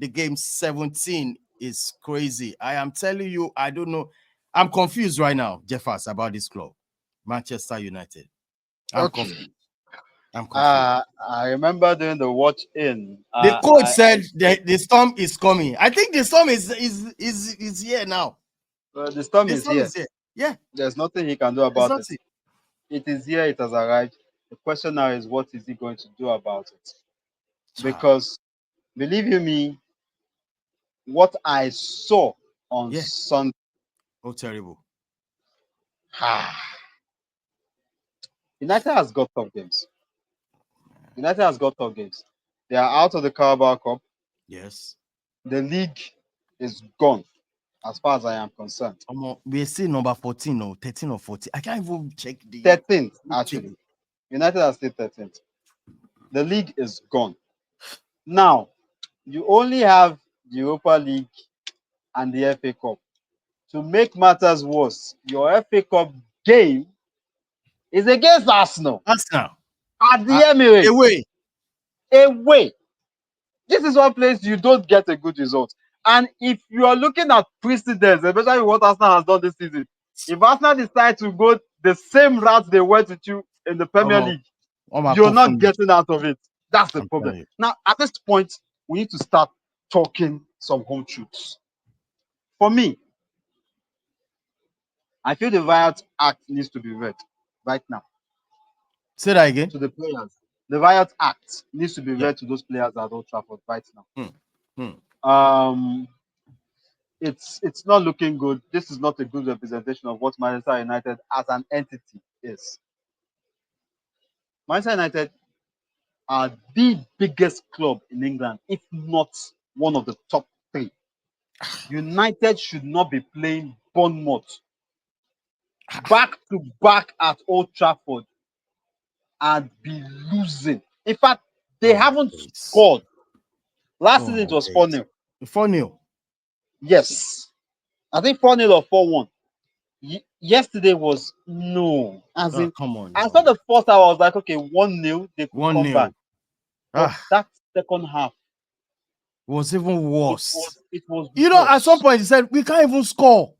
the game 17 is crazy. I am telling you, I don't know. I'm confused right now, Jeffers, about this club, Manchester United. I'm confused. I remember doing the watch in. The coach said the storm is coming. I think the storm is here now. The storm The is storm here. is here. Yeah. There's nothing he can do about it. It is here. It has arrived. The question now is, what is he going to do about it? Because, believe you me, what I saw on Sunday. Oh, terrible. United has got tough games. United has got tough games. They are out of the Carabao Cup. Yes. The league is gone, as far as I am concerned. We're still number 14 or 13 or 14. I can't even check the 13th, actually. United are still 13th. The league is gone. Now, you only have the Europa League and the FA Cup. To make matters worse, your FA Cup game is against Arsenal. At the Emirates. Away. This is one place you don't get a good result. And if you are looking at precedents, especially what Arsenal has done this season, if Arsenal decide to go the same route they went with you in the Premier League, you're not getting out of it. That's the problem. Now, at this point, we need to start talking some home truths. For me, I feel the Riot Act needs to be read right now. Say that again. To the players. The Riot Act needs to be read to those players at Old Trafford right now. It's not looking good. This is not a good representation of what Manchester United as an entity is. Manchester United are the biggest club in England, if not one of the top 3. United should not be playing Bournemouth back to back at Old Trafford and be losing. In fact, they haven't scored. Last season it was 4-0. 4-0. Yes. I think 4-0 or 4-1. Yesterday was no. As in, come on. I saw the first half, I was like, okay, 1-0, they could come back. But that second half was even worse. It was worse. At some point he said, we can't even score.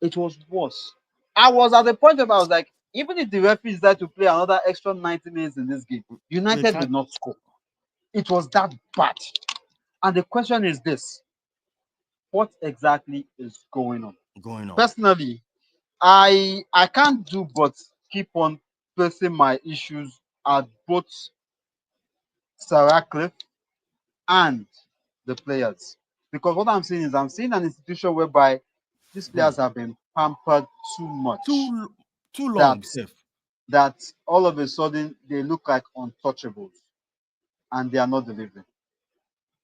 It was worse. I was at the point where I was like, even if the referee decided to play another extra 90 minutes in this game, United will not score. It was that bad. And the question is this: what exactly is going on? Personally, I can't do but keep on placing my issues at both Sir Ratcliffe and the players. Because what I'm seeing is I'm seeing an institution whereby these players have been pampered too much. Too long. That all of a sudden they look like untouchables and they are not delivering.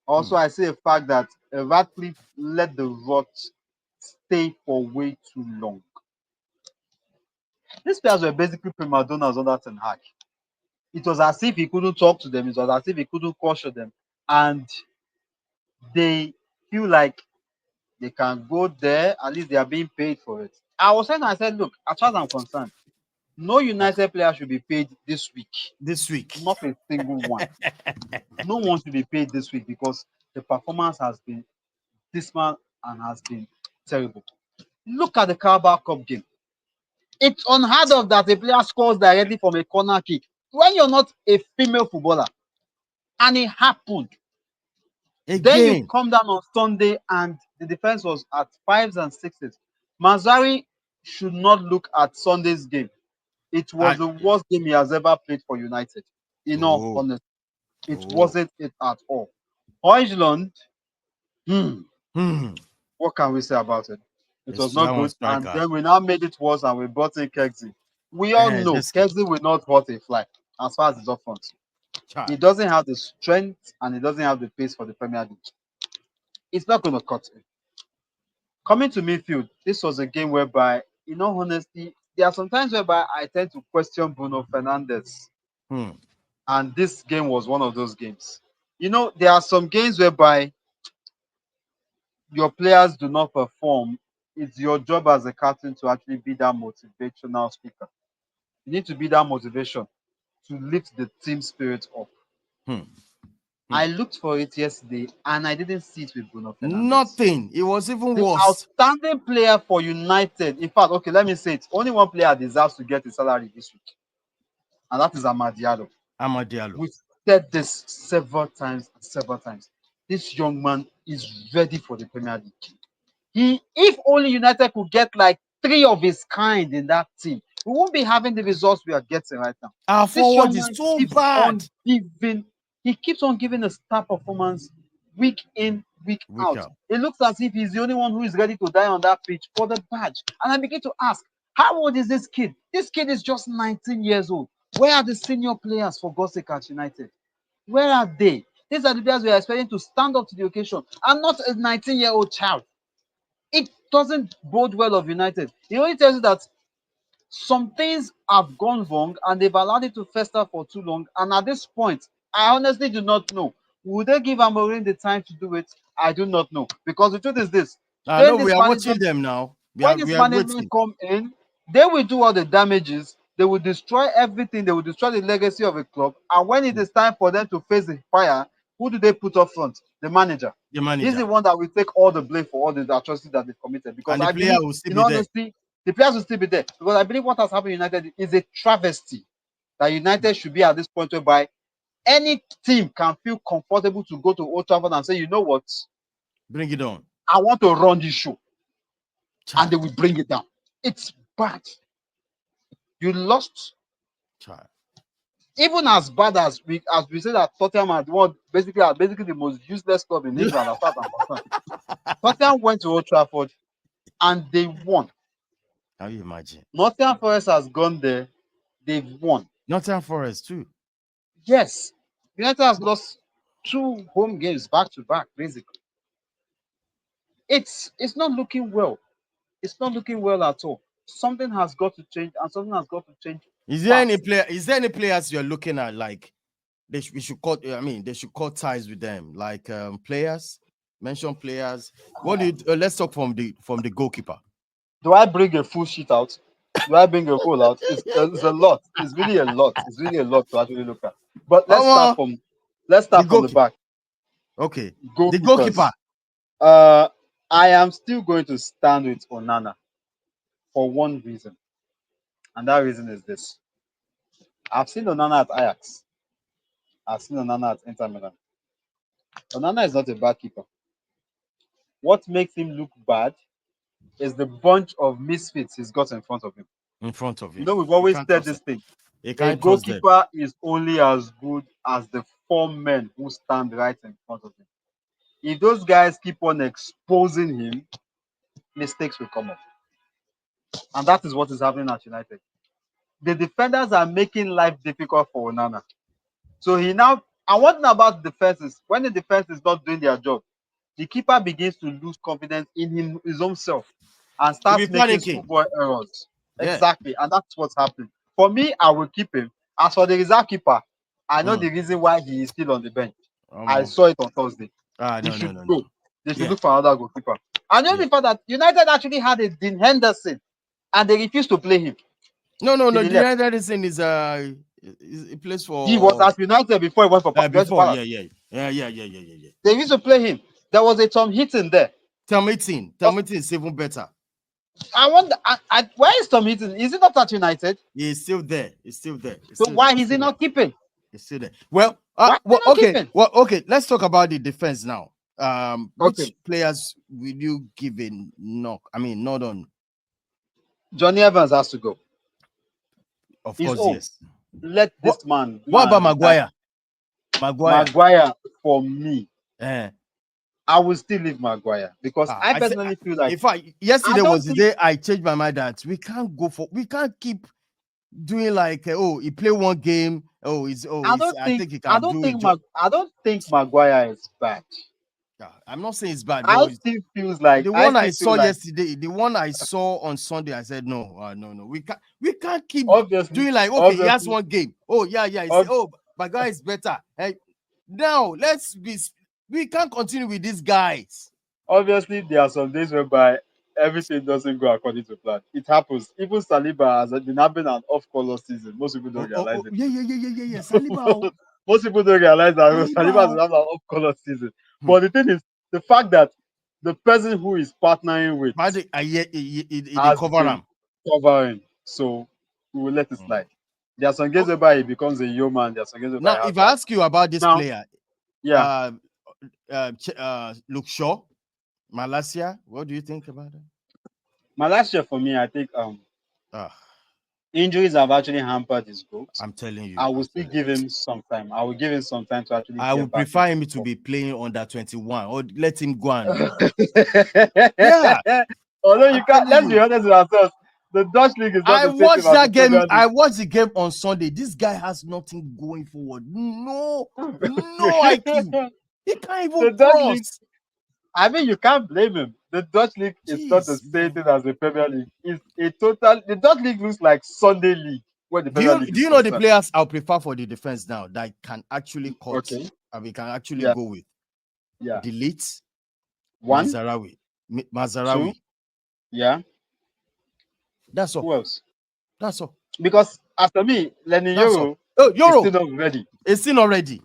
Also, I see a fact that Ratcliffe let the rot stay for way too long. These players were basically prima donnas under Ten Hag. It was as if he couldn't talk to them. It was as if he couldn't caution them. And they feel like they can go there. At least they are being paid for it. I was saying, I said, look, as far as I'm concerned, no United player should be paid this week. Not a single one. No one should be paid this week because the performance has been dismal and has been terrible. Look at the Carabao Cup game. It's unheard of that a player scores directly from a corner kick when you're not a female footballer. And it happened. Then you come down on Sunday and the defense was at 5s and 6s. Mazzari should not look at Sunday's game. It was the worst game he has ever played for United. In all honesty, it wasn't it at all. Højlund, what can we say about it? It was not good. And then we now made it worse and we brought in Kegzy. We all know Kegzy will not hurt a fly as far as he's up front. He doesn't have the strength and he doesn't have the pace for the Premier League. It's not going to cut him. Coming to midfield, this was a game whereby, in all honesty, there are some times whereby I tend to question Bruno Fernandes. And this game was one of those games. You know, there are some games whereby your players do not perform. It's your job as a captain to actually be that motivational speaker. You need to be that motivation to lift the team spirit up. I looked for it yesterday and I didn't see it with Bruno Fernandes. Nothing. It was even The worse. outstanding player for United, in fact, okay, let me say it. Only one player deserves to get his salary this week, and that is Amad Diallo. Amad Diallo. We've said this several times and several times. This young man is ready for the Premier League. If only United could get like 3 of his kind in that team, we won't be having the results we are getting right now. Our This forward young is man so keeps bad. on giving, he keeps on giving a star performance week in, week Weak out. out. It looks as if he's the only one who is ready to die on that pitch for the badge. And I begin to ask, how old is this kid? This kid is just 19 years old. Where are the senior players for God's sake at United? Where are they? These are the players we are expecting to stand up to the occasion and not a 19-year-old child. It doesn't bode well of United. It only tells you that some things have gone wrong and they've allowed it to fester for too long. And at this point, I honestly do not know. Would they give Amorim the time to do it? I do not know. Because the truth is this: I when know we this are watching management, them now. when We this are management waiting. come in, they will do all the damages. They will destroy everything. They will destroy the legacy of a club. And when it is time for them to face the fire, who do they put up front? The manager. The He's manager. the one that will take all the blame for all the atrocities that they've committed. Because And the I player believe, will still in be there. honesty, the players will still be there. Because I believe what has happened in United is a travesty. That United should be at this point whereby any team can feel comfortable to go to Old Trafford and say, you know what, Bring it on. I want to run this show, and Child. they will bring it down. It's bad. You lost. Child. Even as bad as we say that Tottenham are basically the most useless club in England as far as I'm concerned. Tottenham went to Old Trafford and they won. Can you imagine? Nottingham Forest has gone there, they've won. Nottingham Forest too. Yes, United has lost 2 home games back to back, basically. It's not looking well. It's not looking well at all. Something has got to change, and something has got to change Is there any fast. player? Is there any players you're looking at like we should cut? I mean, they should cut ties with them. Like players, mention players. What do you? Let's talk from the goalkeeper. Do I bring a full sheet out? Do I bring a whole out? It's a lot. It's really a lot. It's really a lot to actually look at. But Oh, let's the start from the goalkeeper. back. Okay, the Goalkeepers. goalkeeper. I am still going to stand with Onana for one reason, and that reason is this: I've seen Onana at Ajax. I've seen Onana at Inter Milan. Onana is not a bad keeper. What makes him look bad is the bunch of misfits he's got in front of him. In front of You him. know, we've You always can't said trust this them. thing. You A can't trust them. goalkeeper is only as good as the 4 men who stand right in front of him. If those guys keep on exposing him, mistakes will come up. And that is what is happening at United. The defenders are making life difficult for Onana. So he now, and one thing about defense is when the defense is not doing their job, the keeper begins to lose confidence in his own self and You'll be starts making panicking. schoolboy errors. Yeah. Exactly. And that's what's happening. For me, I will keep him. As for the reserve keeper, I know Mm. the reason why he is still on the bench. I Um, saw it on Thursday. He no, no, should no, no. go. They should Yeah, look for another goalkeeper. And you know yeah. the fact that United actually had a Dean Henderson and they refused to play him No, no, till no. he The left. United is a place He was for at United before he went for Crystal before. Palace. Yeah, yeah, yeah, yeah, yeah, yeah, yeah, yeah. They used to play him. There was a Tom Heaton there. Tom Meeting is even better. I wonder, where is Tom Heaton? Is he not at United? He's still there. He's still there. So why is he not keeping? He's still there. Well, Why is he not okay. keeping? Well, okay. Let's talk about the defense now. Which Okay, players will you give a knock? I mean, not on. Johnny Evans has to go. Of He's course, old. yes. Let What? this man go What about and retire. Maguire? Maguire. Maguire, for me, Eh. I will still leave Maguire because I I said, personally feel like in fact, I yesterday don't was the think day I changed my mind that we can't keep doing like, oh, he play one game, I think he can do a job. I don't think Maguire is bad. Yeah, I'm not saying it's bad, I but still feels like the I one I still saw feel like yesterday, the one I saw on Sunday, I said no, no, we can't keep obviously, doing like, okay, he has obviously, one game. Oh yeah, yeah. He say, ob- oh, my guy is better. Hey, now we can't continue with these guys. obviously there are some days whereby everything doesn't go according to plan. It happens. Even Saliba has been having an off-color season. Most people don't realize it. Yeah, yeah, yeah, yeah, yeah, yeah. Saliba. Most people don't realize that Saliba Saliba. is have an off-color season. Hmm. But the thing is, the fact that the person who is partnering with But they has cover been him. covering, so we will let it Hmm. slide. There are some games whereby he becomes a yeoman. There are some games whereby Now, he has if to I act. ask you about this Now, player, yeah, uh, Luke Shaw, Malaysia, what do you think about it? my last year for me, I think Ah, injuries have actually hampered his growth. I'm telling you, I will I'm still telling you. give him some time. I will give him some time to actually I get would back prefer into him the to form. be playing under 21 or let him go and. Although I'm you can't, telling let's be you. honest with ourselves. The Dutch league is not I the same thing watched as the that game. Premier I League. watched the game on Sunday. This guy has nothing going forward. No IQ. He can't even The Dutch league, cross. I mean, you can't blame him. The Dutch league is not the Jeez, same man. thing as the Premier League. It's a total. The Dutch league looks like Sunday league when the Do Premier you League do is you know the concerned. players I'll prefer for the defense now that can actually cut Okay. and we can actually Yeah. go with? Yeah. Delete One, two. Mazarawi. Yeah. That's all. Who else? That's all. Because after me, Lenny That's all. Euro Oh, is still Euro. not ready. It's still not ready.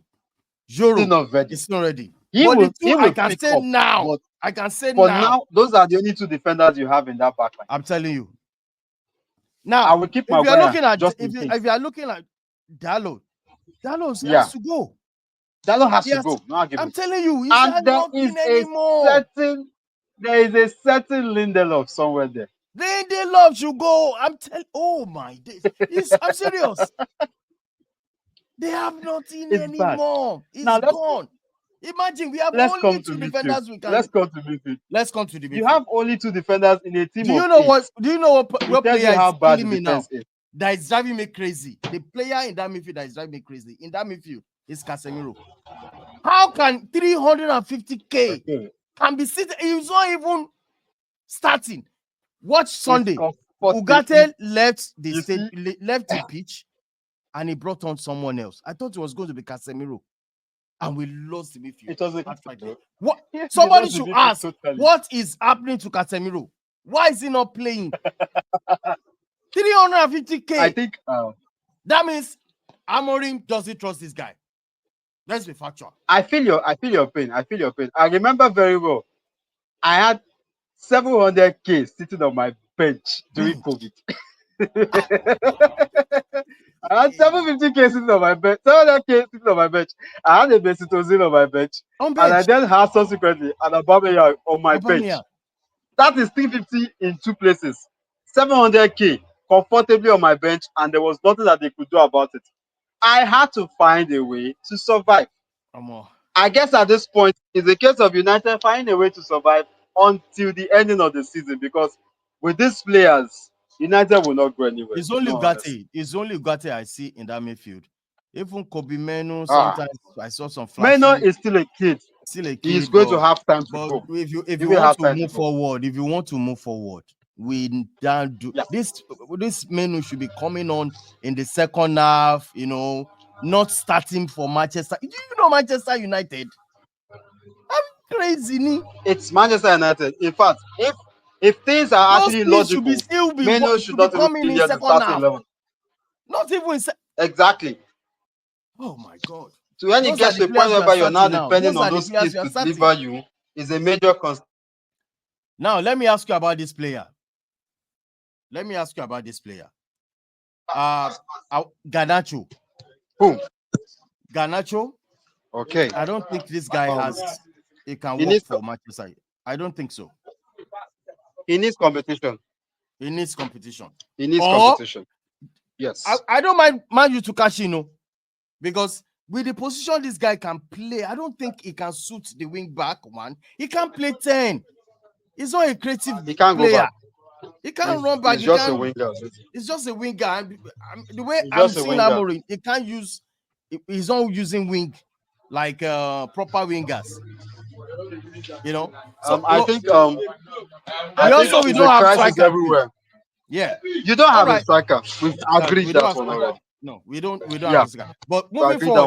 Still Euro. not ready. It's not ready. He But the will. two He I will can pick say up. now. But I can say for now. now, those are the only two defenders you have in that backline. I'm telling you. I Now, will keep if you're Maguire looking at just in case. if you're looking at Dallo, Dallo has Yeah. to go. Dallo has He to has go. to, No I'm argument. telling you, he's And had nothing anymore. there is a certain Lindelof somewhere there. They love should go. I'm telling. Oh my days. I'm serious. They have nothing It's bad. anymore. Now It's gone. Imagine we have let's only come to two midfield. defenders we Let's can. come to midfield. Let's come to the You midfield. have only two defenders in a team Do of you know 8. what? Do you know It what tells you player how is bad the killing me now? defense is. That is driving me crazy. The player in that midfield that is driving me crazy in that midfield is Casemiro. How can 350k Okay. can be sitting? He's not even starting. Watch It's Sunday. comfortable. Ugarte left the You state, see, left the pitch, and he brought on someone else. I thought it was going to be Casemiro, and we lost the midfield. it was a That's right. bro. What? We Somebody lost the should midfield ask totally. what is happening to Casemiro. Why is he not playing? 350k. I think That means Amorim doesn't trust this guy. Let's be factual. I feel your pain. I feel your pain. I remember very well. I had 700k sitting on my bench during COVID. I had 750k sitting on my bench, 700k sitting on my bench. I had a Mesut Ozil on my bench, On and I bench. then had subsequently an Aubameyang on my bench. Aubameyang. That is 350 in two places. 700k comfortably on my bench, and there was nothing that they could do about it. I had to find a way to survive. I guess at this point, it's a case of United finding a way to survive until the ending of the season, because with these players, United will not go anywhere. It's only No, honestly. Ugarte. It's only Ugarte I see in that midfield. Even Kobe Menu, Ah, sometimes I saw some Meno flashes. is still a kid. Still a He is kid, going to have time to but grow. if He you will want have to time to move grow. forward, we don't do Yeah. this Menu should be coming on in the second half, not starting for Manchester. Do you know Manchester United? I'm crazy, ni. It's Manchester United. In fact, if things are Those actually kids should be logical, still be Meno should should be not even coming be in near the second starting half. 11. Not even in Exactly. Oh my God. So when it Those are gets the to a point players we are whereby you're now starting now. depending Those on are the those players kids we are to starting. deliver you, is a major concern. Now, let me ask you about this player. Garnacho. Boom. Garnacho. Okay. I don't think this guy it can He work needs for Manchester. I don't think so. he needs competition. He needs competition. He needs Or competition. Yes. I don't mind you to cash in, because with the position this guy can play, I don't think he can suit the wing back one. He can play 10. He's not a creative He can't go player. back. He can't run back. He's just a winger. It's just a winger. The way He's I'm just a seeing winger. Amorim, he can't use. He's not using wing like proper wingers. So I think we also we it's don't a have crisis striker too. everywhere. Yeah. You don't All have a right. striker. We've agreed We don't that have one striker. already. No, we don't have Yeah. a striker. But We moving agreed forward. that